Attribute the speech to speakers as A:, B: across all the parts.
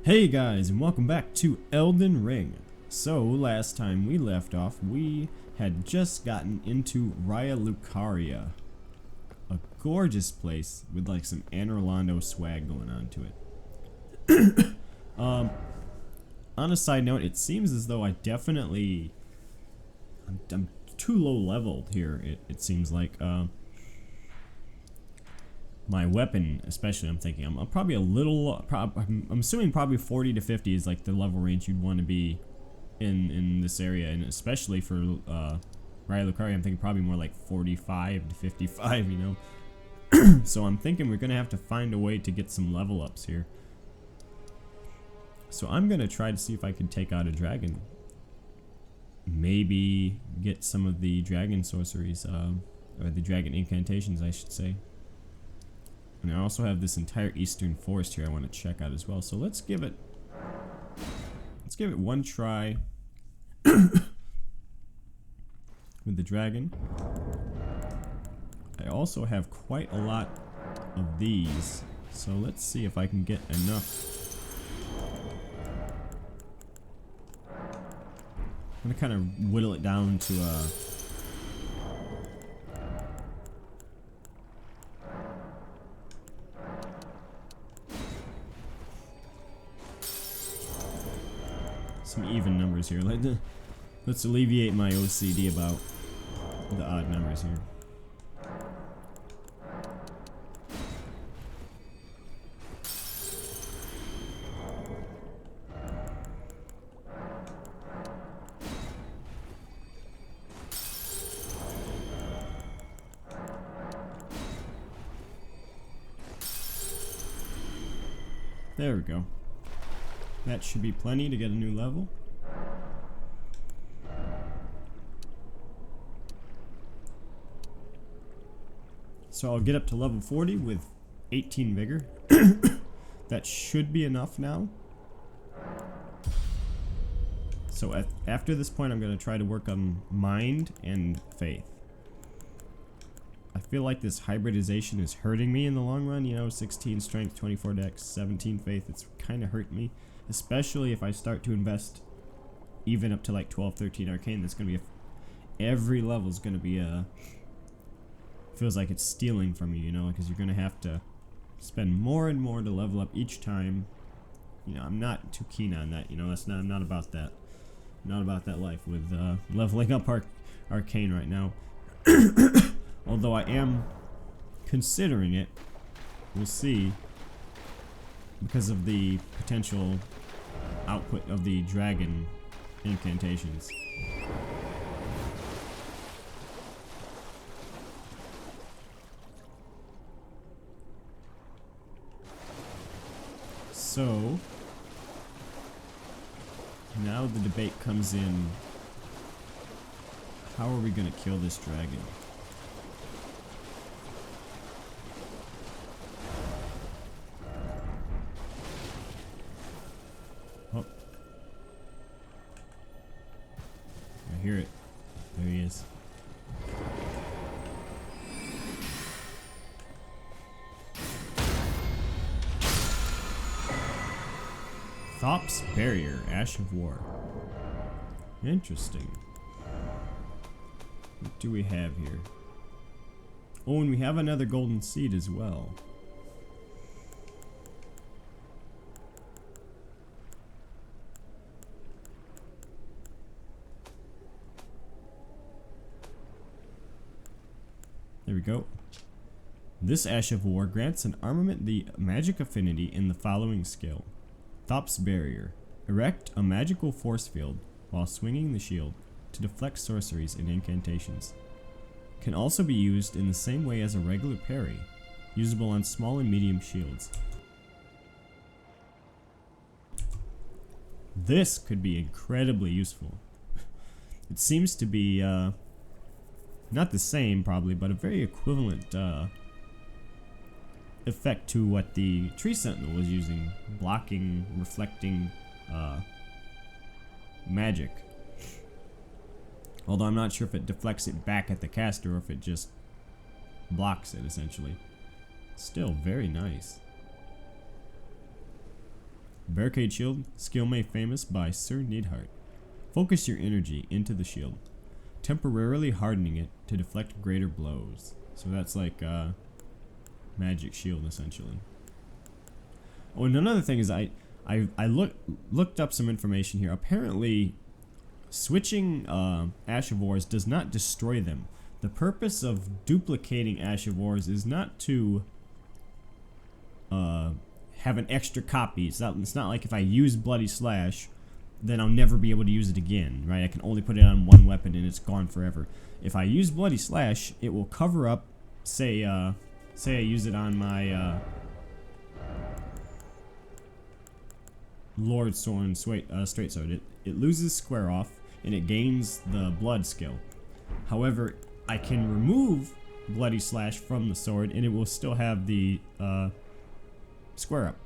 A: Hey guys, and welcome back to Elden Ring. So, last time we left off, we had just gotten into Raya Lucaria. A gorgeous place with like some Anne Rolando swag going on to it. On a side note, it seems as though I'm too low leveled here, it seems like. My weapon, especially, I'm thinking I'm probably a little. I'm assuming probably 40 to 50 is like the level range you'd want to be in this area, and especially for Raya Lucaria, I'm thinking probably more like 45 to 55. You know, so I'm thinking we're gonna have to find a way to get some level ups here. So I'm gonna try to see if I can take out a dragon. Maybe get some of the dragon sorceries, or the dragon incantations, I should say. And I also have this entire eastern forest here I want to check out as well. So let's give it one try with the dragon. I also have quite a lot of these, so let's see if I can get enough. I'm gonna kind of whittle it down to some even numbers here. Let's alleviate my OCD about the odd numbers here. There we go. That should be plenty to get a new level. So I'll get up to level 40 with 18 vigor. That should be enough now. So after this point, I'm going to try to work on mind and faith. I feel like this hybridization is hurting me in the long run. You know, 16 strength, 24 dex, 17 faith. It's kind of hurt me. Especially if I start to invest even up to like 12, 13 arcane. That's going to be every level is going to be feels like it's stealing from you, you know, because you're going to have to spend more and more to level up each time. You know, I'm not too keen on that, you know. I'm not about that. Not about that life with leveling up arcane right now. Although I am considering it. We'll see, because of the potential output of the dragon incantations. So now the debate comes in, how are we going to kill this dragon? Oh. I hear it. There he is. Thop's Barrier, Ash of War. Interesting. What do we have here? Oh, and we have another golden seed as well. There we go. This Ash of War grants an armament the magic affinity in the following skill. Thop's Barrier. Erect a magical force field while swinging the shield to deflect sorceries and incantations. Can also be used in the same way as a regular parry, usable on small and medium shields. This could be incredibly useful. It seems to be not the same probably, but a very equivalent effect to what the Tree Sentinel was using, blocking, reflecting magic. Although I'm not sure if it deflects it back at the caster or if it just blocks it essentially. Still very nice. Barricade shield, skill made famous by Sir Needhart. Focus your energy into the shield, temporarily hardening it to deflect greater blows. So that's like magic shield essentially. Oh, and another thing is I looked up some information here. Apparently, switching Ash of Wars does not destroy them. The purpose of duplicating Ash of Wars is not to have an extra copy. It's not like if I use Bloody Slash, then I'll never be able to use it again, right? I can only put it on one weapon and it's gone forever. If I use Bloody Slash, it will cover up, say I use it on my Lord Sword Straight Sword. It loses square off and it gains the blood skill. However, I can remove Bloody Slash from the sword and it will still have the square up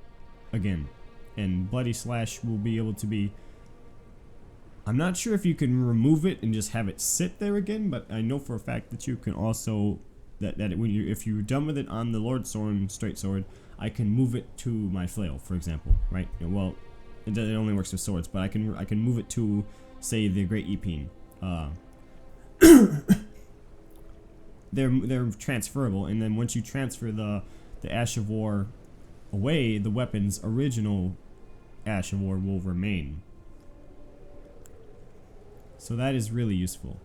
A: again. And Bloody Slash will be able to be... I'm not sure if you can remove it and just have it sit there again, but I know for a fact that you can also... if you're done with it on the Lord Sword Straight Sword, I can move it to my flail, for example, right? Well, it only works with swords, but I can move it to, say, the Great Epine. They're transferable, and then once you transfer the Ash of War away, the weapon's original Ash of War will remain. So that is really useful.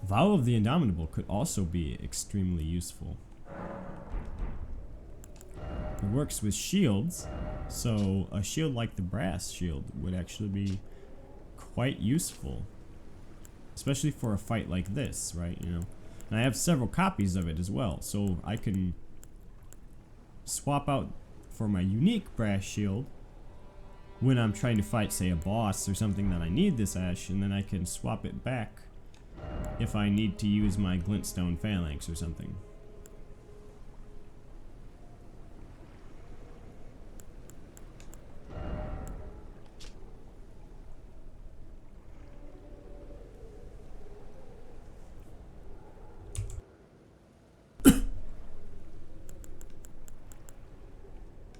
A: Vow of the Indomitable could also be extremely useful. It works with shields, so a shield like the brass shield would actually be quite useful, especially for a fight like this, right? You know, and I have several copies of it as well, so I can swap out for my unique brass shield when I'm trying to fight, say, a boss or something that I need this ash, and then I can swap it back if I need to use my glintstone phalanx or something.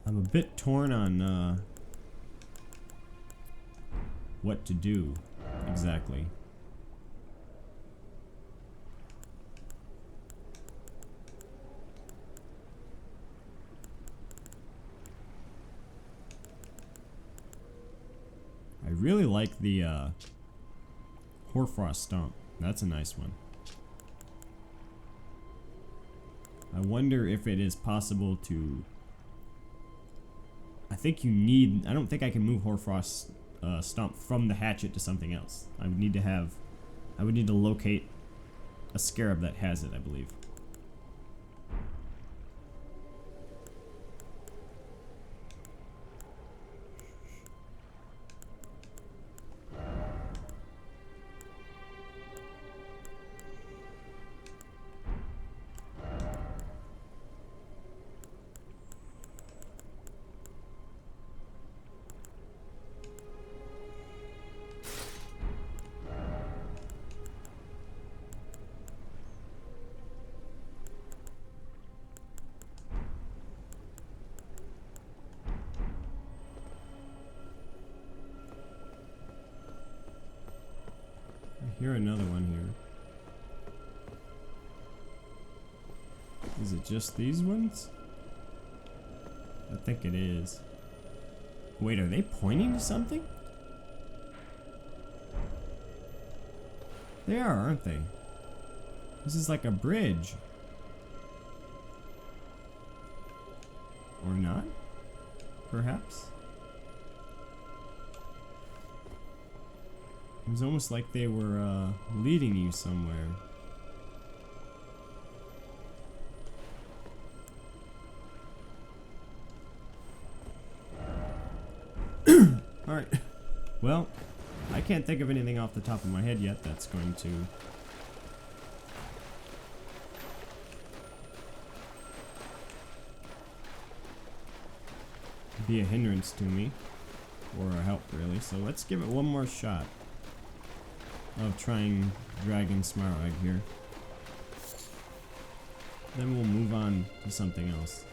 A: I'm a bit torn on what to do exactly. I really like the Hoarfrost Stomp. That's a nice one. I wonder if it is possible to... I don't think I can move Hoarfrost Stomp from the hatchet to something else. I would need to locate a scarab that has it, I believe. I hear another one here. Is it just these ones? I think it is. Wait, are they pointing to something? They are, aren't they? This is like a bridge. Or not? Perhaps? It was almost like they were leading you somewhere. Alright. Well, I can't think of anything off the top of my head yet that's going to be a hindrance to me, or a help really. So let's give it one more shot of trying Dragon Smaragd here. Then we'll move on to something else.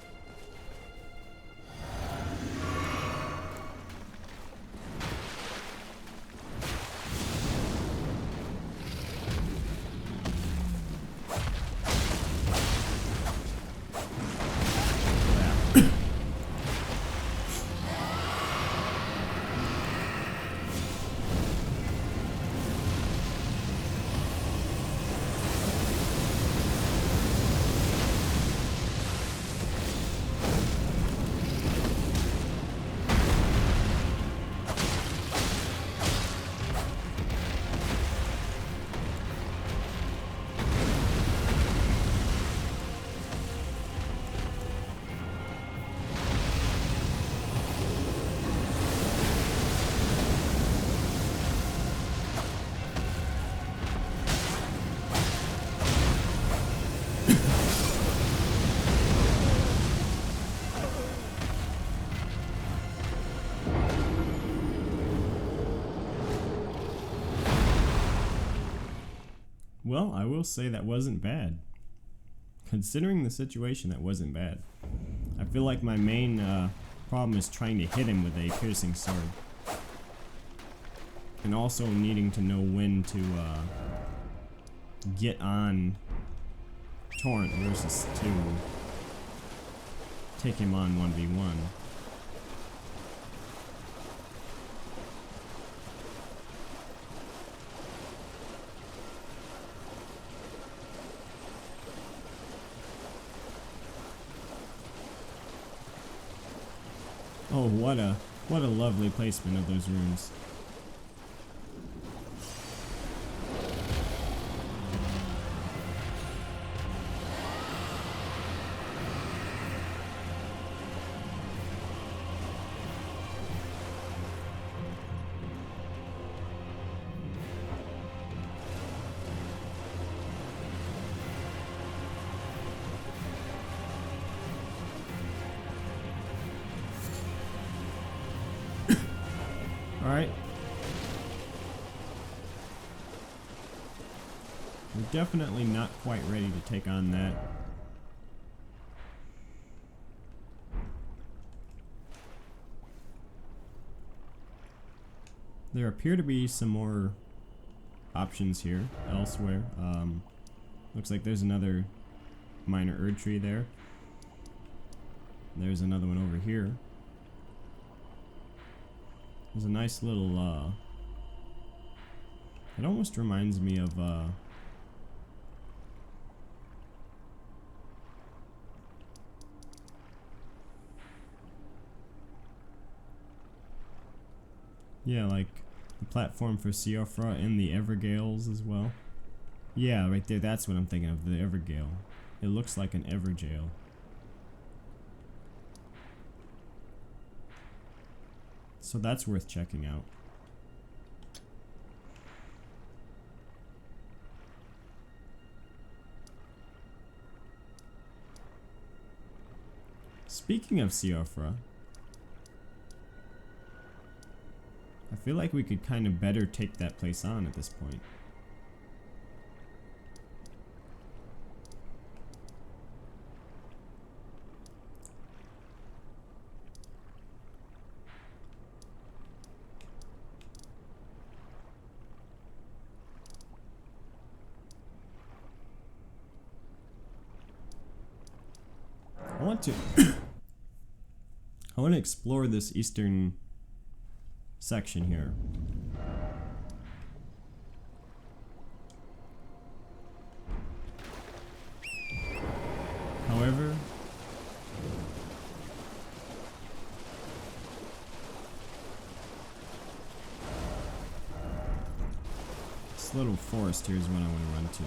A: Well, I will say that wasn't bad. Considering the situation, that wasn't bad. I feel like my main problem is trying to hit him with a piercing sword. And also needing to know when to get on Torrent versus to take him on 1v1. Oh, what a lovely placement of those runes. Alright. We're definitely not quite ready to take on that. There appear to be some more options here, elsewhere. Looks like there's another minor Erd tree there. There's another one over here. There's a nice little, it almost reminds me of, yeah, like the platform for Siofra and the Evergales as well. Yeah, right there, that's what I'm thinking of, the Evergale. It looks like an Evergale. So that's worth checking out. Speaking of Siofra, I feel like we could kind of better take that place on at this point. I want to explore this eastern section here. However, this little forest here is what I want to run to.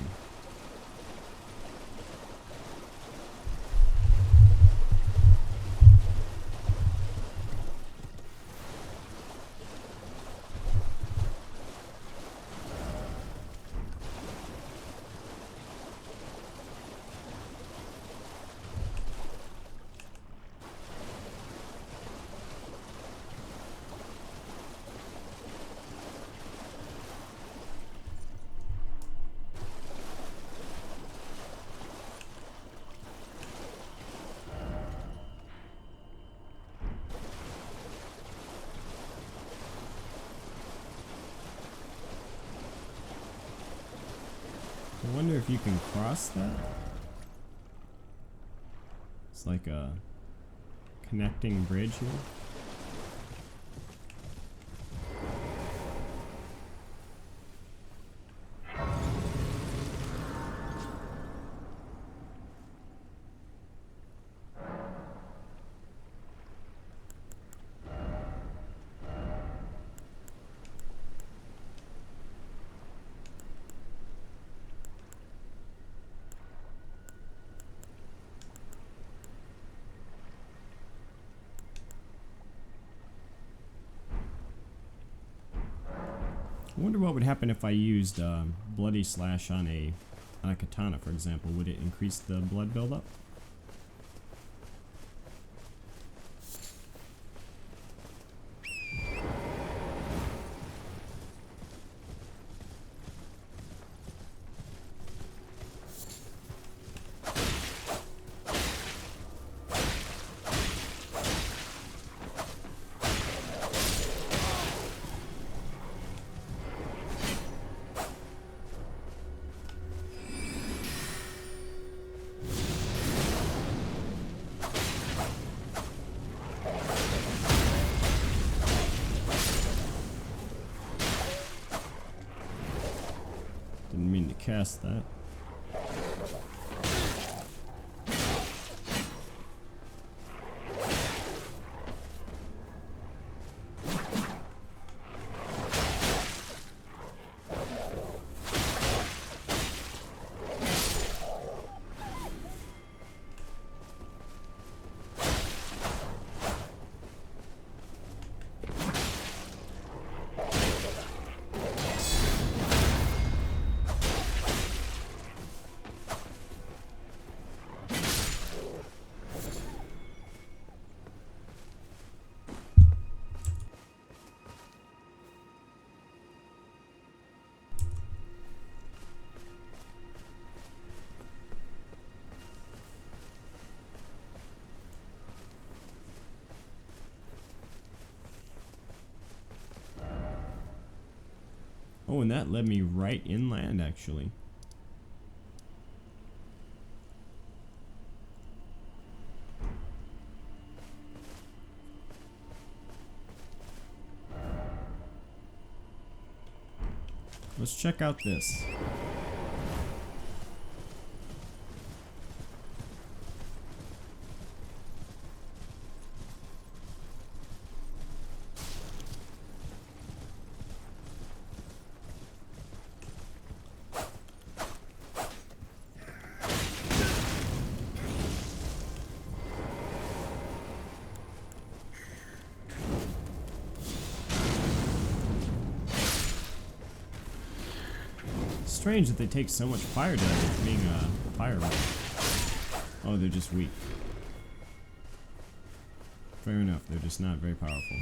A: if you can cross that. It's like a connecting bridge here. I wonder what would happen if I used Bloody Slash on a katana, for example. Would it increase the blood buildup? Didn't mean to cast that. Oh, and that led me right inland, actually. Let's check out this. Strange that they take so much fire damage being a fire red. Oh, they're just weak. Fair enough, they're just not very powerful.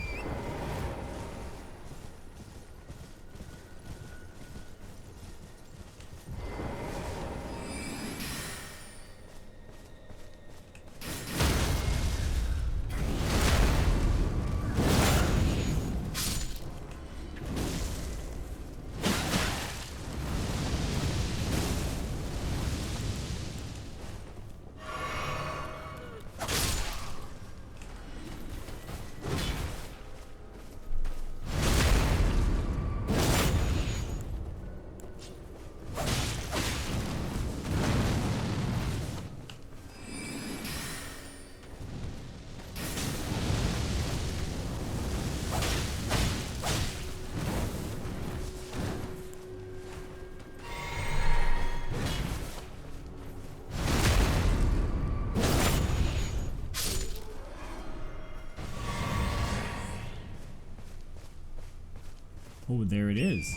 A: Oh, there it is.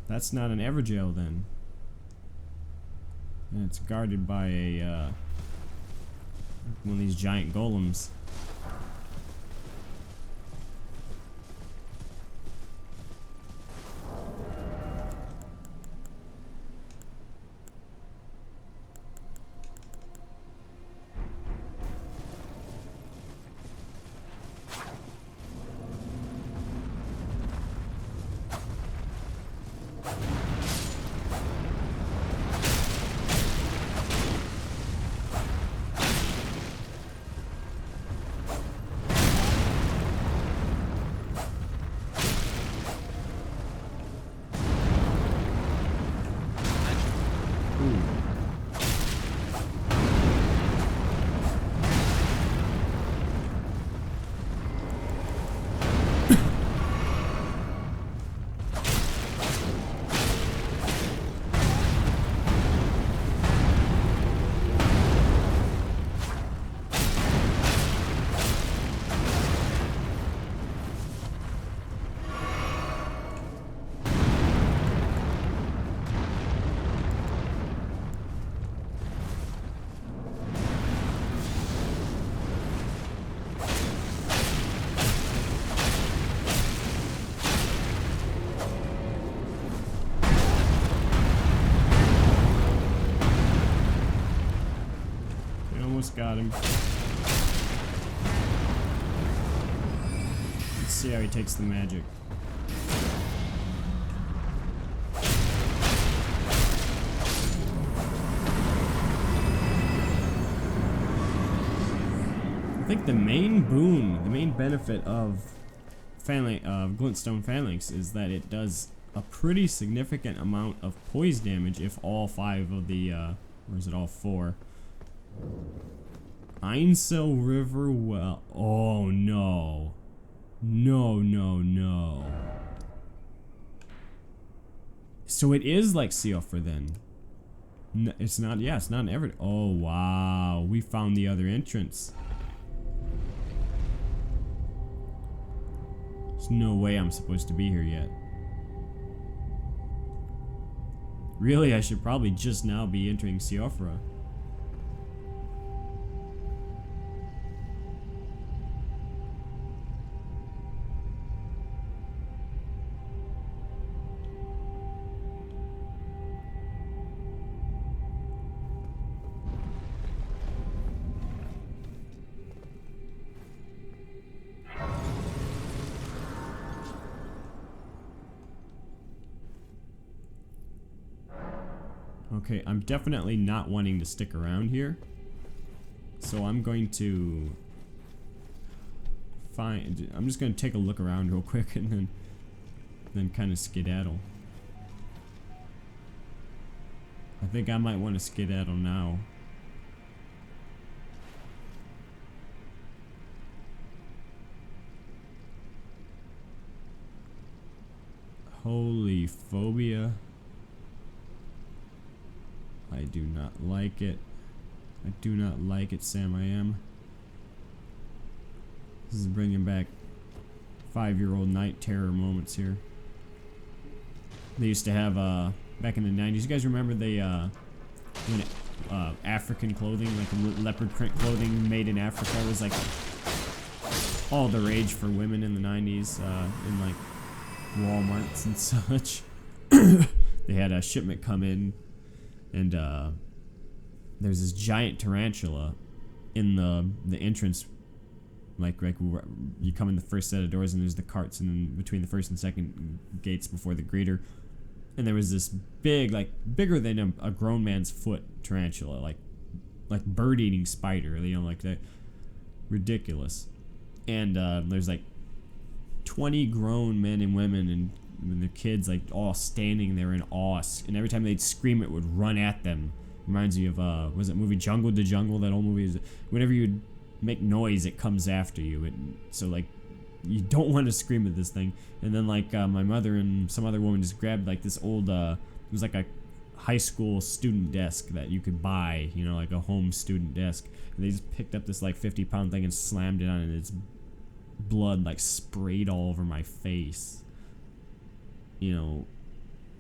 A: That's not an Everjail then. And it's guarded by a one of these giant golems. Ooh. Got him. Let's see how he takes the magic. I think the main boon, the main benefit of Glintstone Phalanx is that it does a pretty significant amount of poise damage if all 5 of the, or is it all 4? Ainsel River Well. Oh no. No, no, no. So it is like Siofra then. No, it's not, yeah, it's not in every. Oh wow. We found the other entrance. There's no way I'm supposed to be here yet. Really, I should probably just now be entering Siofra. Okay, I'm definitely not wanting to stick around here. So I'm going to I'm just going to take a look around real quick and then kind of skedaddle. I think I might want to skedaddle now. Holy phobia. I do not like it. I do not like it, Sam. I am. This is bringing back 5-year-old night terror moments here. They used to have back in the 90s. You guys remember when African clothing, like leopard print clothing made in Africa, was like all the rage for women in the 90s in like Walmarts and such. They had a shipment come in. And there's this giant tarantula in the entrance, like you come in the first set of doors and there's the carts and then between the first and second gates before the greeter, and there was this big, like bigger than a grown man's foot tarantula, like bird-eating spider, you know, like that, ridiculous. And there's like 20 grown men and women and the kids like all standing there in awe, and every time they'd scream it would run at them. Reminds me of was it movie Jungle to Jungle? That old movie. Whenever you make noise it comes after you, so like you don't want to scream at this thing. And then like my mother and some other woman just grabbed like this old it was like a high school student desk that you could buy, you know, like a home student desk, and they just picked up this like 50-pound thing and slammed it on it, and its blood like sprayed all over my face. You know,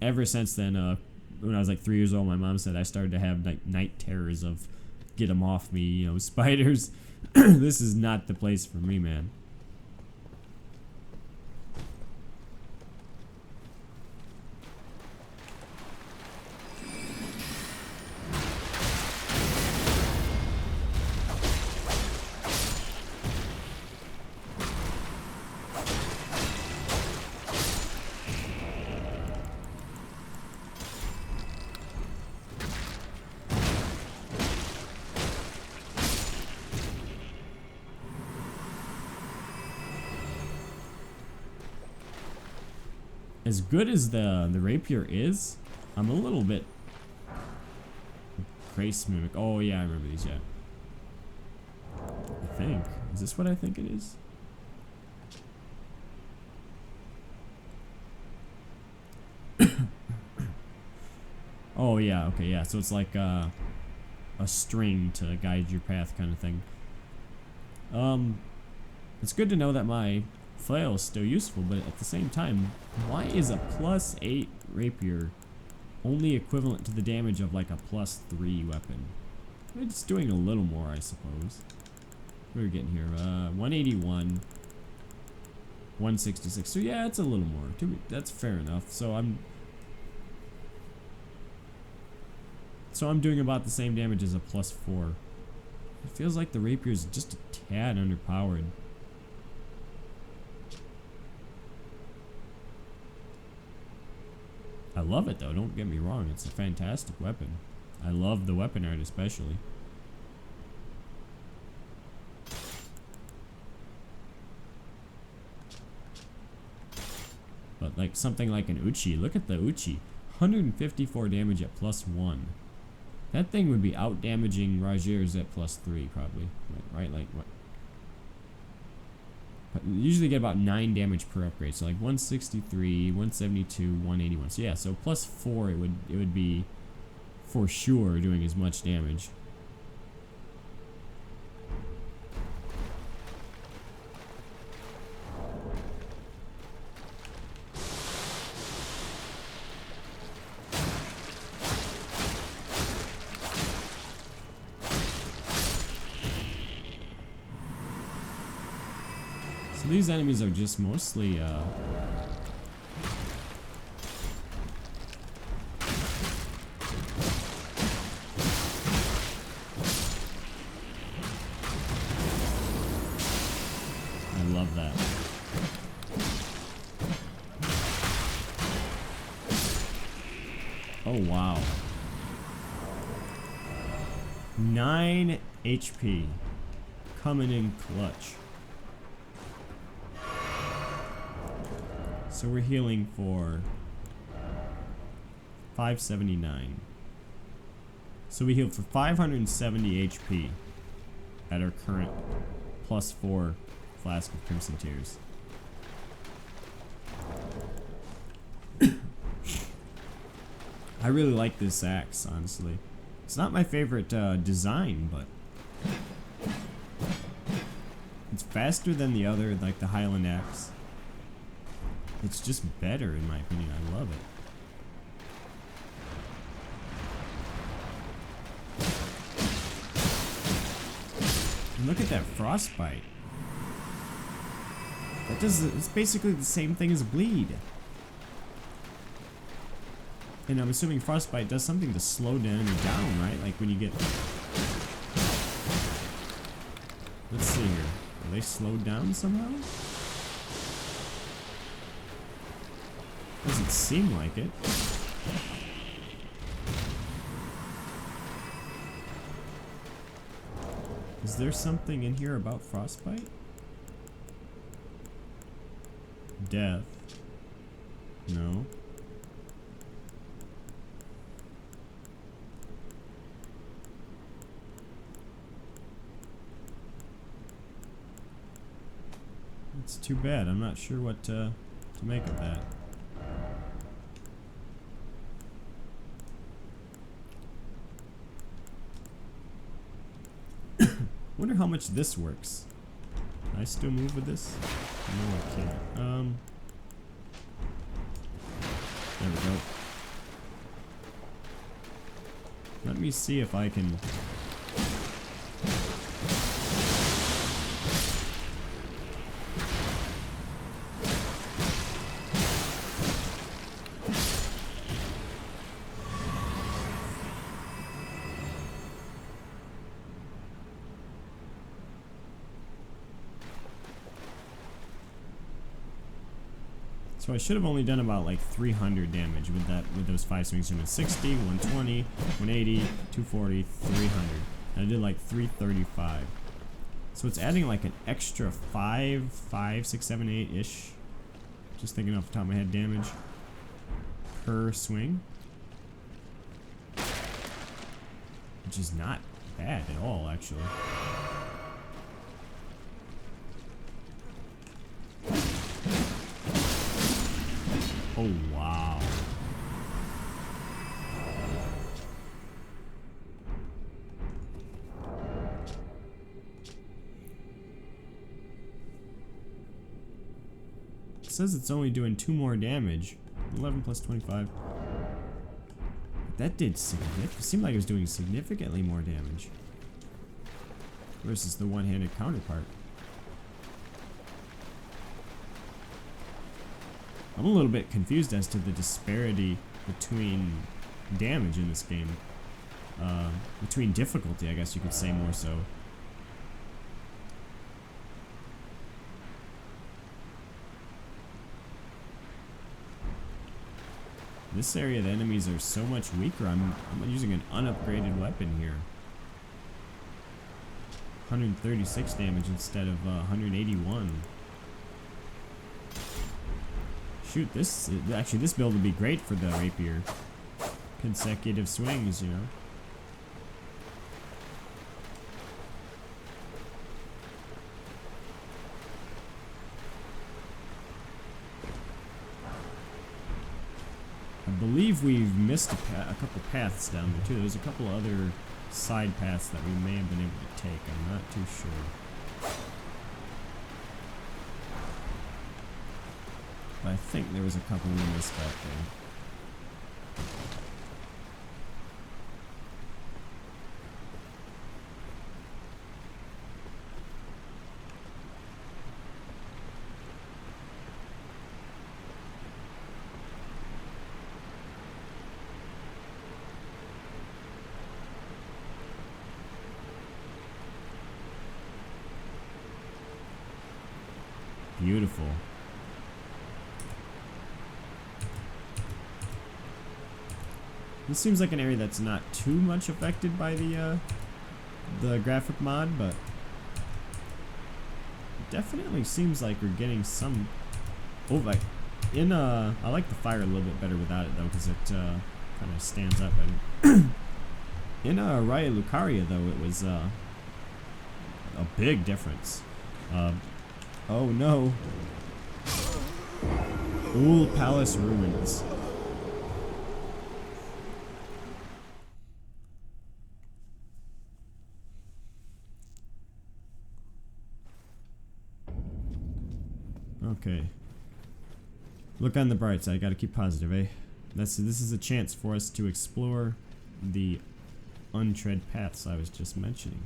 A: ever since then, when I was like 3 years old, my mom said I started to have like night terrors of get them off me, you know, spiders. This is not the place for me, man. As good as the rapier is, I'm a little bit Crace Mimic. Oh yeah, I remember these, yeah. I think. Is this what I think it is? Oh yeah, okay, yeah. So it's like a string to guide your path kind of thing. It's good to know that my flail is still useful, but at the same time, why is a +8 rapier only equivalent to the damage of like a +3 weapon? It's doing a little more, I suppose. What are we getting here? 181, 166. So yeah, it's a little more. That's fair enough. So I'm doing about the same damage as a +4. It feels like the rapier is just a tad underpowered. I love it though, don't get me wrong, it's a fantastic weapon. I love the weapon art especially. But like something like an Uchi, look at the Uchi. 154 damage at +1. That thing would be out damaging Rajir's at +3 probably. Right, like what? But usually get about 9 damage per upgrade. So like 163, 172, 181. So yeah, so +4 it would be for sure doing as much damage. So these enemies are just mostly I love that. Oh wow. 9 HP. Coming in clutch. So we're healing for 579. So we healed for 570 HP at our current +4 flask of Crimson Tears. I really like this axe, honestly. It's not my favorite design, but it's faster than the other, like the Highland axe. It's just better in my opinion. I love it. And look at that frostbite. It's basically the same thing as bleed. And I'm assuming frostbite does something to slow the enemy down, right? Like when you get... Let's see here. Are they slowed down somehow? Doesn't seem like it. Is there something in here about frostbite? Death. No. It's too bad. I'm not sure what to make of that. Wonder how much this works. Can I still move with this? No, I can't. There we go. Let me see if I can... So I should have only done about like 300 damage with those 5 swings. 60, 120, 180, 240, 300. And I did like 335. So it's adding like an extra 5, 6, 7, 8-ish. Just thinking off the top of my head damage per swing. which is not bad at all, actually. Oh, wow. It says it's only doing 2 more damage. 11 plus 25. That did significant. It seemed like it was doing significantly more damage versus the one-handed counterpart. I'm a little bit confused as to the disparity between damage in this game. Between difficulty, I guess you could say more so. This area, the enemies are so much weaker. I'm using an unupgraded weapon here. 136 damage instead of 181. Shoot, this build would be great for the rapier. Consecutive swings, you know. I believe we've missed a couple paths down there too. There's a couple other side paths that we may have been able to take. I'm not too sure. But I think there was a couple we missed back there. Beautiful. This seems like an area that's not too much affected by the graphic mod, but it definitely seems like we're getting some. Oh, like I like the fire a little bit better without it though, because it kind of stands up. And in Raya Lucaria though, it was a big difference. Oh no. Ool Palace Ruins. Okay. Look on the bright side. Gotta keep positive, eh? This is a chance for us to explore the untread paths I was just mentioning.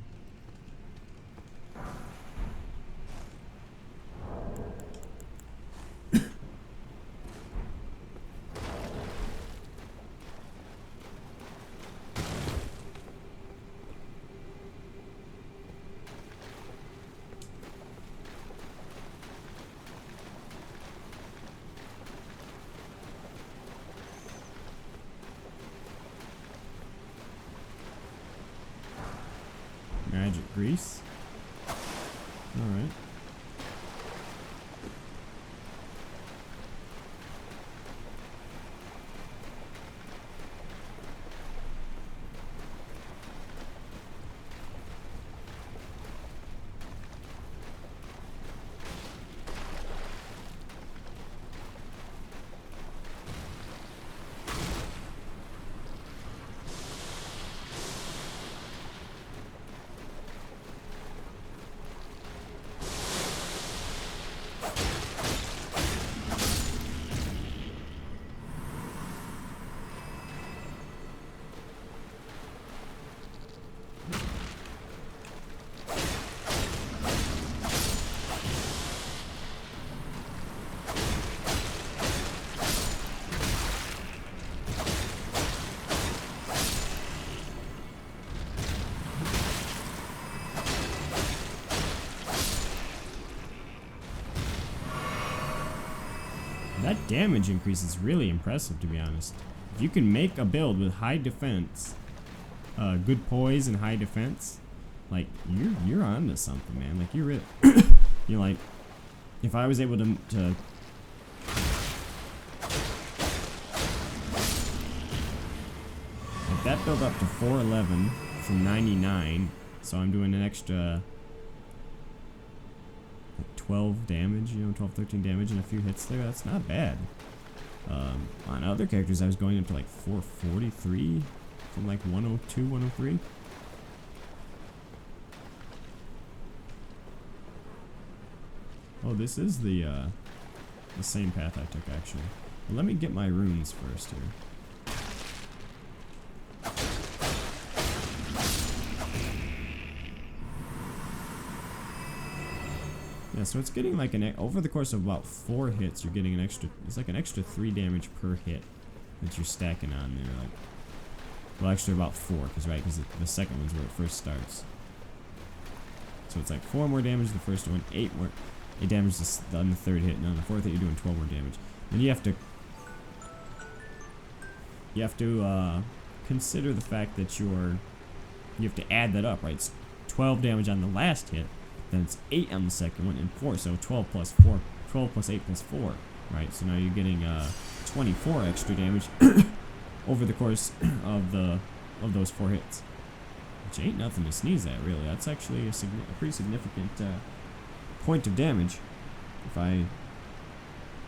A: Magic grease. Alright. That damage increase is really impressive, to be honest. If you can make a build with high defense, good poise and high defense, like you're onto something, man. Like you're really, you're like, if I was able to like that build up to 411, from 99, so I'm doing an extra 12 damage, you know, 12, 13 damage and a few hits there. That's not bad. On other characters, I was going up to like 443 from like 102, 103. Oh, this is the same path I took, actually. Well, let me get my runes first here. Yeah, so it's getting like over the course of about 4 hits, you're getting an extra, it's like an extra 3 damage per hit that you're stacking on there. Like, well, actually about 4, because the second one's where it first starts. So it's like 4 more damage the first one, 8 damage on the third hit, and on the fourth hit you're doing 12 more damage. And you have to consider the fact that you have to add that up, right? It's 12 damage on the last hit, then it's 8 on the second one, and 4, so 12 plus 4, 12 plus 8 plus 4, right? So now you're getting 24 extra damage over the course of those 4 hits, which ain't nothing to sneeze at, really. That's actually a pretty significant point of damage if I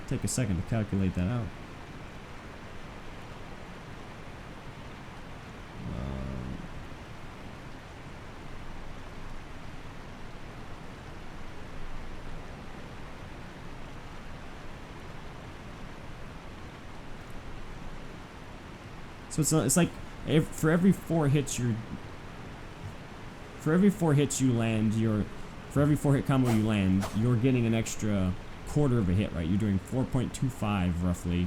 A: take a second to calculate that out. So it's like for every 4 hits you land, for every 4 hit combo you land, you're getting an extra quarter of a hit, right? You're doing 4.25 roughly.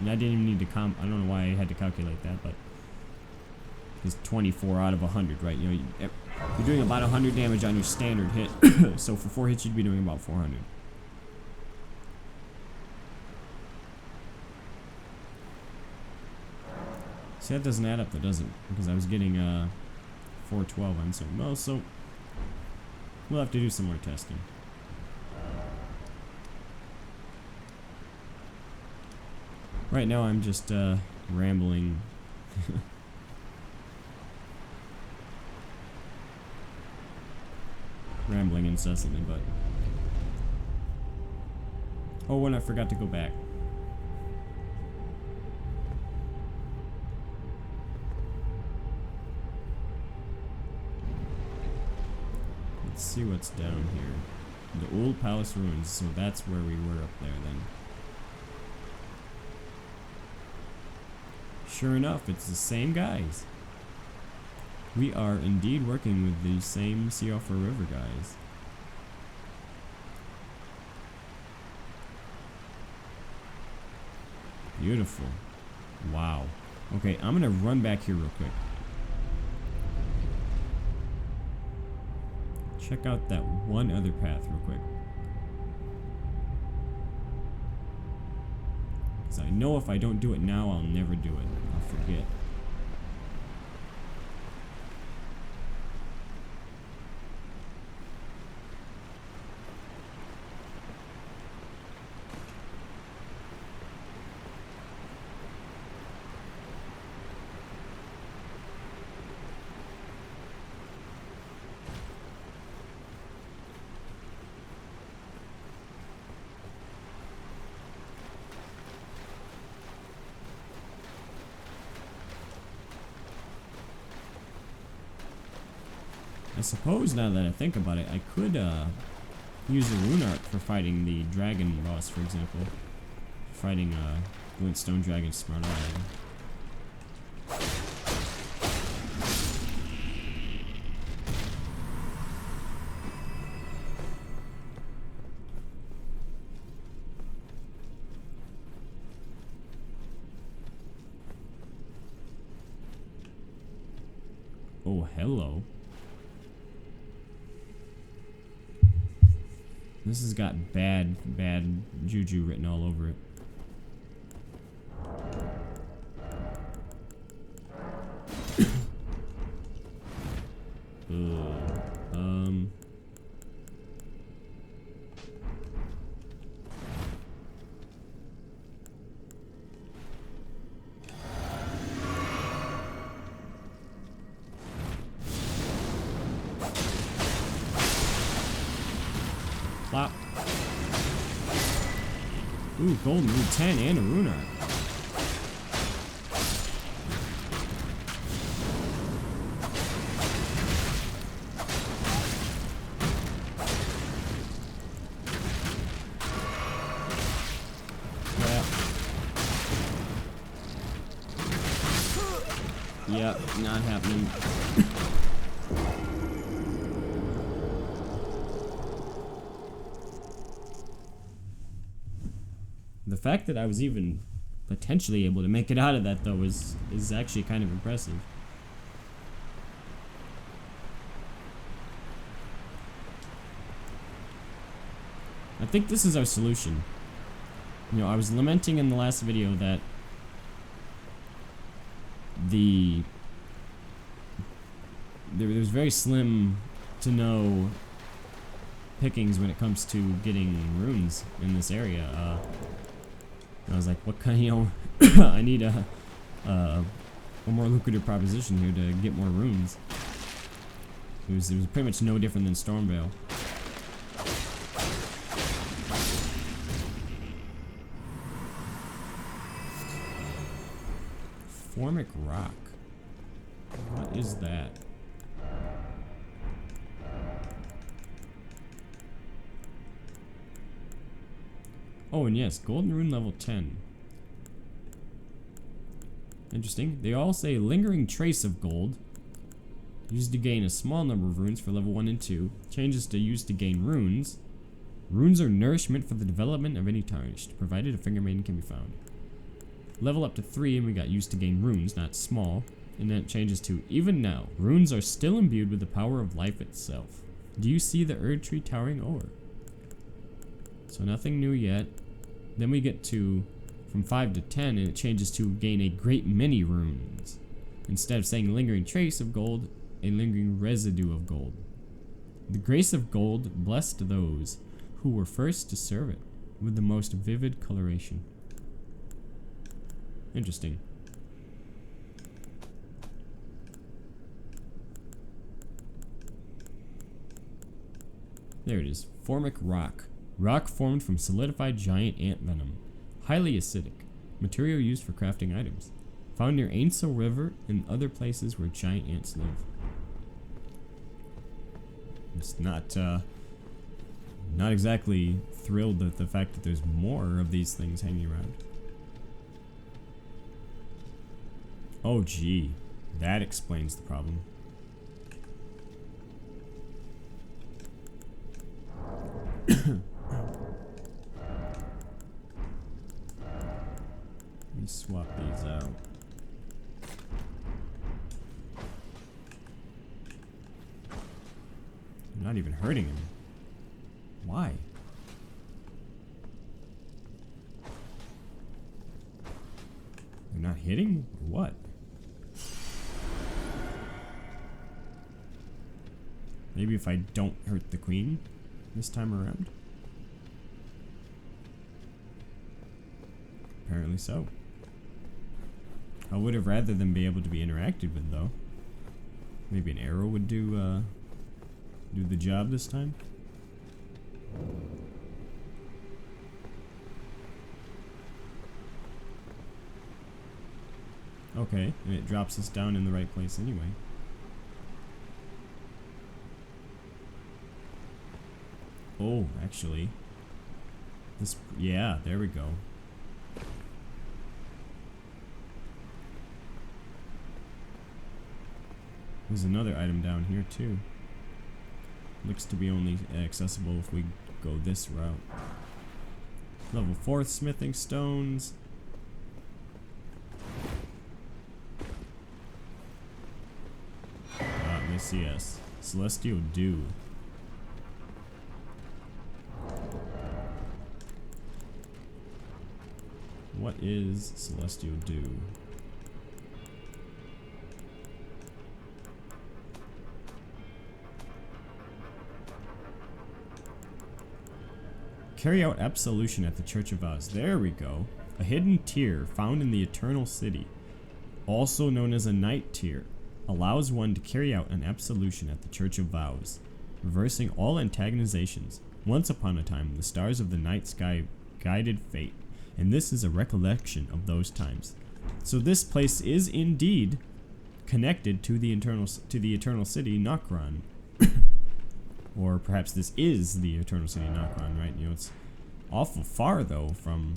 A: And I didn't even need to I don't know why I had to calculate that, but it's 24 out of 100, right? You know, you're doing about 100 damage on your standard hit. So for 4 hits you'd be doing about 400. See, that doesn't add up, though, does it? Because I was getting 412 on some. Well, so we'll have to do some more testing. Right now, I'm just rambling. Rambling incessantly, but. Oh, and I forgot to go back. Let's see what's down here. The old palace ruins, so that's where we were up there then. Sure enough, it's the same guys. We are indeed working with the same Seaoffer River guys. Beautiful. Wow. Okay, I'm gonna run back here real quick. Check out that one other path real quick. Because I know if I don't do it now, I'll never do it. I'll forget. I suppose, now that I think about it, I could use a rune art for fighting the dragon boss, for example. Fighting Glintstone Dragon Smart Eye. Oh, hello. This has got bad juju written all over it. Ooh, golden rune 10 and a rune art. Yep, not happening. The fact that I was even potentially able to make it out of that, though, is actually kind of impressive. I think this is our solution. You know, I was lamenting in the last video that there's very slim to no pickings when it comes to getting runes in this area. I was like, what kind, you know, I need a more lucrative proposition here to get more runes. It was pretty much no different than Stormveil. Formic Rock. What is that? Oh, and yes, Golden Rune level 10. Interesting. They all say Lingering Trace of Gold. Used to gain a small number of runes for level 1 and 2. Changes to used to gain runes. Runes are nourishment for the development of any tarnished, provided a Finger Maiden can be found. Level up to 3 and we got used to gain runes, not small. And then it changes to even now. Runes are still imbued with the power of life itself. Do you see the Erd Tree towering over? So nothing new yet. Then we get to from 5 to 10 and it changes to gain a great many runes. Instead of saying lingering trace of gold, a lingering residue of gold. The grace of gold blessed those who were first to serve it with the most vivid coloration. Interesting. There it is. Formic Rock. Rock formed from solidified giant ant venom. Highly acidic. Material used for crafting items. Found near Ainsel River and other places where giant ants live. It's not exactly thrilled at the fact that there's more of these things hanging around. Oh gee, that explains the problem. Let me swap these out. I'm not even hurting him. Why? They're not hitting? Or what? Maybe if I don't hurt the queen this time around? Apparently so. I would have rather than be able to be interacted with, though. Maybe an arrow would do the job this time. Okay, and it drops us down in the right place anyway. Oh, actually. This, yeah, there we go. There's another item down here too. Looks to be only accessible if we go this route. Level 4 smithing stones. Yes. Celestial Dew. What is Celestial Dew? Carry out absolution at the Church of Vows. There we go. A hidden tier found in the Eternal City, also known as a night tier, allows one to carry out an absolution at the Church of Vows, reversing all antagonizations. Once upon a time, the stars of the night sky guided fate, and this is a recollection of those times. So this place is indeed connected to the eternal city Nokron. Or perhaps this is the eternal city Nokron, right? You know, it's awful far though from,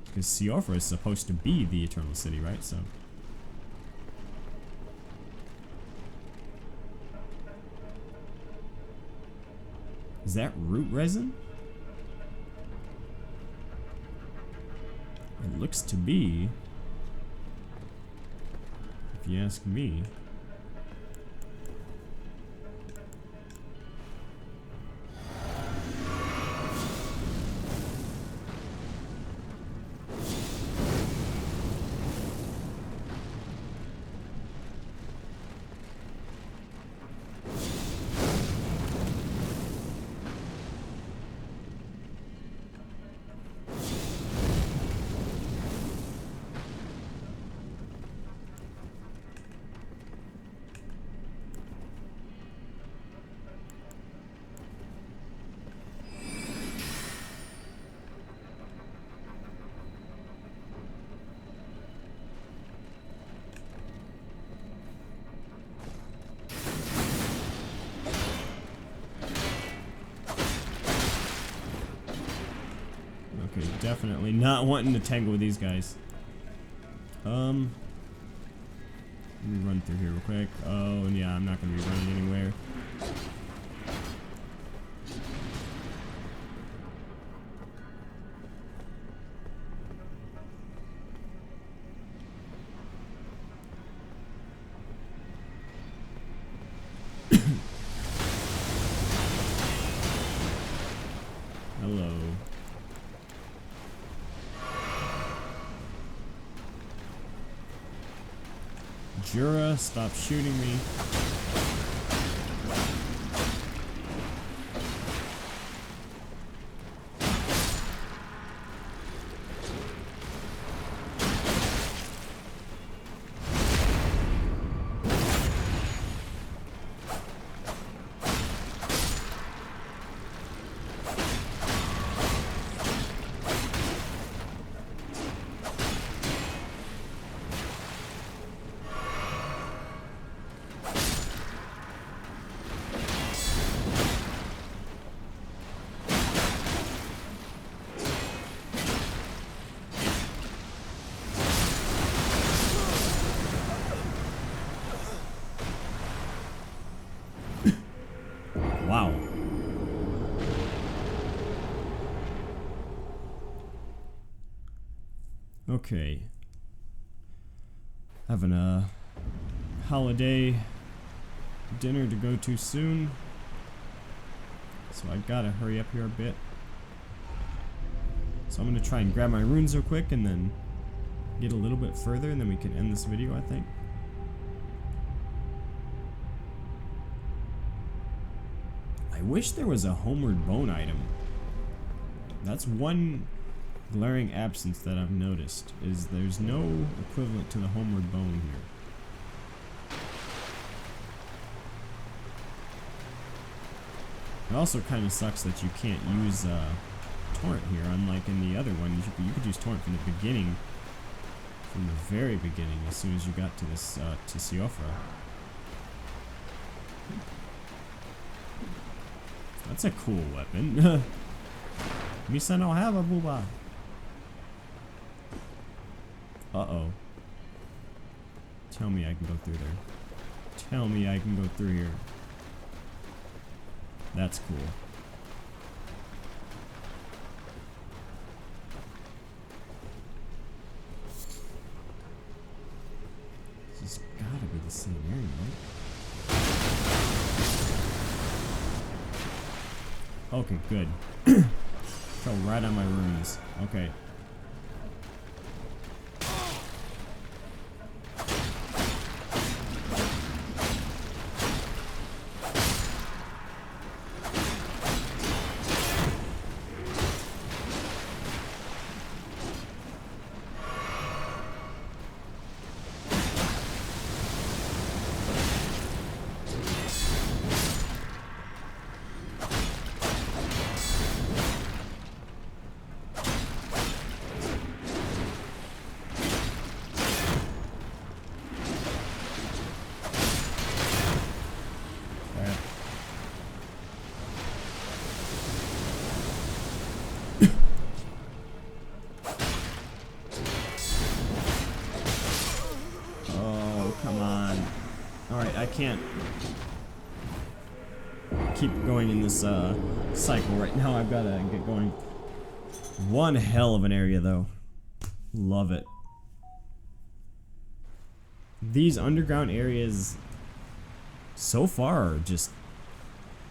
A: because Siofra is supposed to be the eternal city, right? So is that root resin? It looks to be, if you ask me. Okay, definitely not wanting to tangle with these guys. Let me run through here real quick. Oh, and yeah, I'm not gonna be running anywhere. Hello. Jura, stop shooting me. Wow. Okay. Having a holiday dinner to go to soon. So I gotta hurry up here a bit. So I'm gonna try and grab my runes real quick and then get a little bit further and then we can end this video, I think. I wish there was a homeward bone item. That's one glaring absence that I've noticed, is there's no equivalent to the homeward bone here. It also kind of sucks that you can't use torrent here, unlike in the other one. You could use torrent from the beginning, from the very beginning, as soon as you got to this to Siofra. That's a cool weapon. Misa no have a booba. Uh-oh. Tell me I can go through there. Tell me I can go through here. That's cool. This has gotta be the same area, right? Okay, good. Fell right on my runes. Okay. keep going in this cycle. Right now I've got to get going. One hell of an area though. Love it. These underground areas so far are just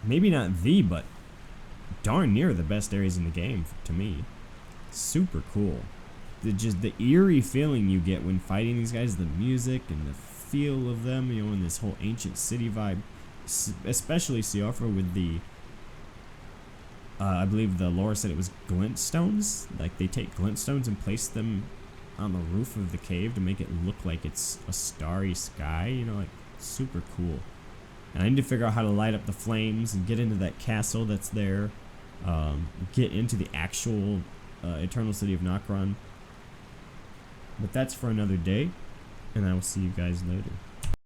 A: maybe not the, but darn near the best areas in the game to me. Super cool. Just the eerie feeling you get when fighting these guys, the music and the feel of them, you know, in this whole ancient city vibe, especially Siofra with the I believe the lore said it was glintstones. Like they take glintstones and place them on the roof of the cave to make it look like it's a starry sky, you know, like super cool. And I need to figure out how to light up the flames and get into that castle that's there, get into the actual Eternal City of Nokron. But that's for another day, and I will see you guys later.